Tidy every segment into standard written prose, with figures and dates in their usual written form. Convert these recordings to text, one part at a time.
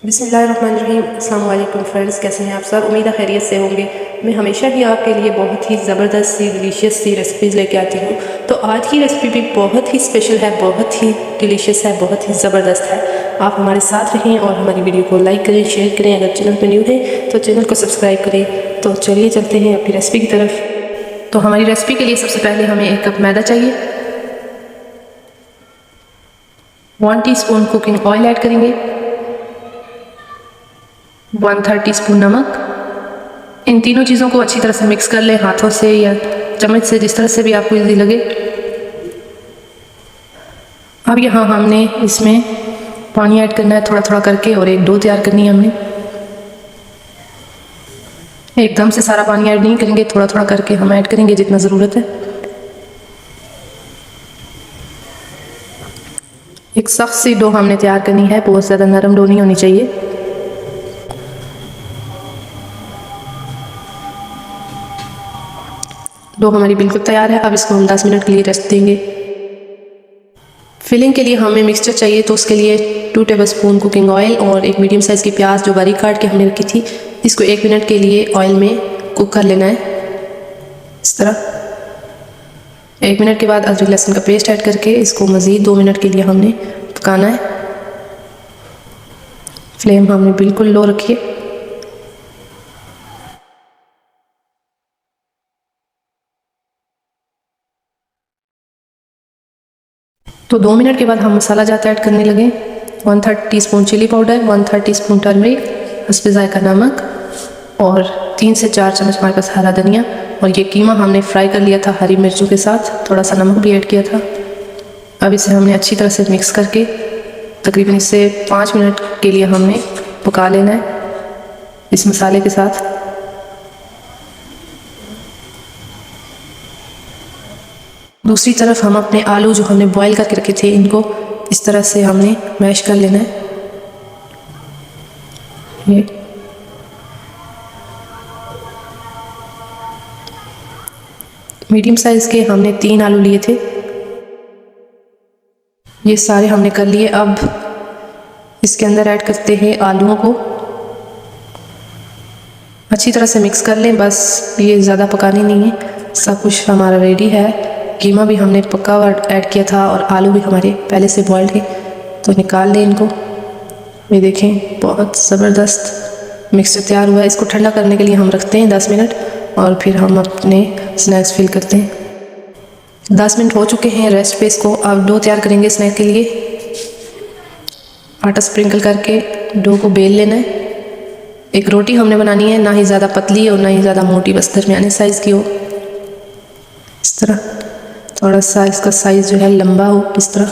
बिस्मिल्लाहिर्रहमानिर्रहीम। अस्सलाम वालेकुम फ्रेंड्स, कैसे हैं आप सब? उम्मीद है खैरियत से होंगे। मैं हमेशा ही आपके लिए बहुत ही ज़बरदस्त सी डिलीशियस सी रेसिपीज़ लेके आती हूँ। तो आज की रेसिपी भी बहुत ही स्पेशल है, बहुत ही डिलीशियस है, बहुत ही ज़बरदस्त है। आप हमारे साथ रहें और हमारी वीडियो को लाइक करें, शेयर करें। अगर चैनल पर न्यू है तो चैनल को सब्सक्राइब करें। तो चलिए चलते हैं अपनी रेसिपी की तरफ। तो हमारी रेसिपी के लिए सबसे पहले हमें 1 कप मैदा चाहिए, 1 टीस्पून कुकिंग ऑयल ऐड करेंगे, 1/3 टीस्पून नमक। इन तीनों चीज़ों को अच्छी तरह से मिक्स कर लें हाथों से या चम्मच से, जिस तरह से भी आपको इजी लगे। अब यहाँ हमने इसमें पानी ऐड करना है थोड़ा थोड़ा करके, और एक डो तैयार करनी है हमने। एकदम से सारा पानी ऐड नहीं करेंगे, थोड़ा थोड़ा करके हम ऐड करेंगे जितना ज़रूरत है। एक सख्त सी डो हमने तैयार करनी है, बहुत ज़्यादा नरम डो नहीं होनी चाहिए। डो हमारी बिल्कुल तैयार है। अब इसको हम 10 मिनट के लिए रेस्ट देंगे। फिलिंग के लिए हमें मिक्सचर चाहिए, तो उसके लिए 2 टेबलस्पून कुकिंग ऑयल और एक मीडियम साइज़ की प्याज जो बारीक काट के हमने रखी थी, इसको 1 मिनट के लिए ऑयल में कुक कर लेना है। इस तरह 1 मिनट के बाद अदरक लहसुन का पेस्ट ऐड करके इसको मज़ीद 2 मिनट के लिए हमने पकाना है। फ्लेम हमने बिल्कुल लो रखी है। तो 2 मिनट के बाद हम मसाला जाता ऐड करने लगे। 1/3 teaspoon chilli powder, 1/3 teaspoon turmeric, हस्बे ज़ायका नमक, और 3 से 4 चम्मच हमारे पास हरा धनिया। और ये कीमा हमने फ्राई कर लिया था हरी मिर्चों के साथ, थोड़ा सा नमक भी ऐड किया था। अब इसे हमने अच्छी तरह से मिक्स करके तकरीबन इसे 5 मिनट के लिए हमने पका लेना है इस मसाले के साथ। दूसरी तरफ हम अपने आलू जो हमने बॉईल करके रखे थे, इनको इस तरह से हमने मैश कर लेना है। ये मीडियम साइज़ के हमने 3 आलू लिए थे, ये सारे हमने कर लिए। अब इसके अंदर ऐड करते हैं आलूओं को, अच्छी तरह से मिक्स कर लें। बस ये ज़्यादा पकानी नहीं है, सब कुछ हमारा रेडी है। कीमा भी हमने पका हुआ ऐड किया था और आलू भी हमारे पहले से बॉइल्ड थे, तो निकाल लें इनको। ये देखें, बहुत ज़बरदस्त मिक्सचर तैयार हुआ है। इसको ठंडा करने के लिए हम रखते हैं 10 मिनट, और फिर हम अपने स्नैक्स फिल करते हैं। 10 मिनट हो चुके हैं रेस्ट पे इसको। अब डो तैयार करेंगे स्नैक के लिए। आटा स्प्रिंकल करके डो को बेल लेना है। एक रोटी हमने बनानी है, ना ही ज़्यादा पतली और ना ही ज़्यादा मोटी, बस दरमियाने साइज़ की हो। इस तरह थोड़ा सा इसका साइज़ जो है लंबा हो, इस तरह।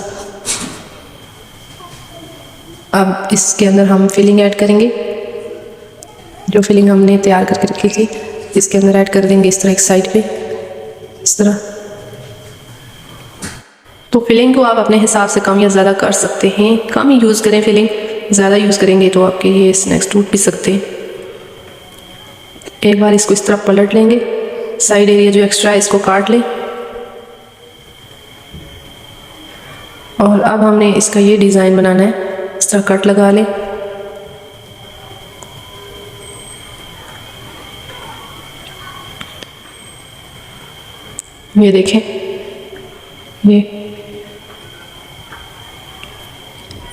अब इसके अंदर हम फिलिंग ऐड करेंगे। जो फिलिंग हमने तैयार करके रखी थी इसके अंदर ऐड कर देंगे, इस तरह एक साइड पे, इस तरह। तो फिलिंग को आप अपने हिसाब से कम या ज़्यादा कर सकते हैं। कम ही यूज़ करें फिलिंग, ज़्यादा यूज़ करेंगे तो आपके ये स्नैक्स टूट भी सकते हैं। एक बार इसको इस तरह पलट लेंगे, साइड एरिया जो एक्स्ट्रा है इसको काट लें। और अब हमने इसका ये डिज़ाइन बनाना है, इस तरह कट लगा लें। ये देखें, ये।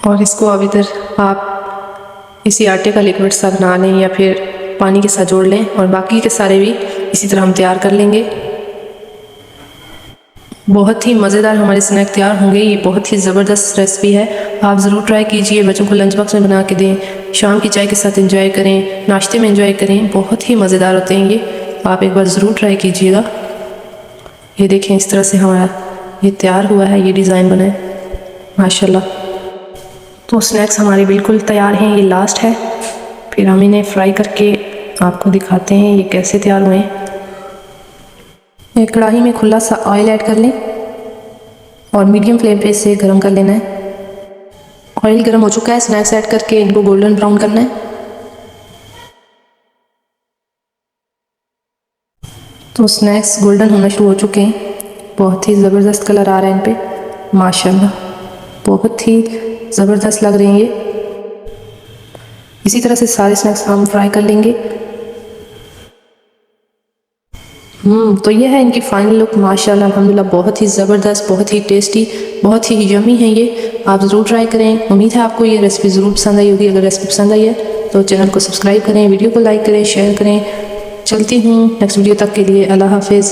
और इसको अब इधर आप इसी आटे का लिक्विड सा बना लें या फिर पानी के साथ जोड़ लें, और बाकी के सारे भी इसी तरह हम तैयार कर लेंगे। बहुत ही मज़ेदार हमारे स्नैक तैयार होंगे। ये बहुत ही ज़बरदस्त रेसिपी है, आप ज़रूर ट्राई कीजिए। बच्चों को लंच बॉक्स में बना के दें, शाम की चाय के साथ एंजॉय करें, नाश्ते में एंजॉय करें। बहुत ही मज़ेदार होते हैं ये, आप एक बार ज़रूर ट्राई कीजिएगा। ये देखें, इस तरह से हमारा ये तैयार हुआ है, ये डिज़ाइन बना है माशाल्लाह। तो स्नैक्स हमारे बिल्कुल तैयार हैं, ये लास्ट है। फिर हम इन्हें फ्राई करके आपको दिखाते हैं ये कैसे तैयार हुए हैं। एक कढ़ाई में खुला सा ऑयल ऐड कर लें और मीडियम फ्लेम पे इसे गर्म कर लेना है। ऑयल गर्म हो चुका है, स्नैक्स ऐड करके इनको गोल्डन ब्राउन करना है। तो स्नैक्स गोल्डन होना शुरू हो चुके हैं, बहुत ही ज़बरदस्त कलर आ रहा है इन पे माशाल्लाह, बहुत ही ज़बरदस्त लग रही हैं ये। इसी तरह से सारे स्नैक्स हम फ्राई कर लेंगे। तो ये है इनकी फाइनल लुक। माशाल्लाह अल्हम्दुलिल्लाह बहुत ही ज़बरदस्त, बहुत ही टेस्टी, बहुत ही यमी है ये। आप ज़रूर ट्राई करें। उम्मीद है आपको ये रेसिपी ज़रूर पसंद आई होगी। अगर रेसिपी पसंद आई है तो चैनल को सब्सक्राइब करें, वीडियो को लाइक करें, शेयर करें। चलती हूँ नेक्स्ट वीडियो तक के लिए। अल्लाह हाफिज़।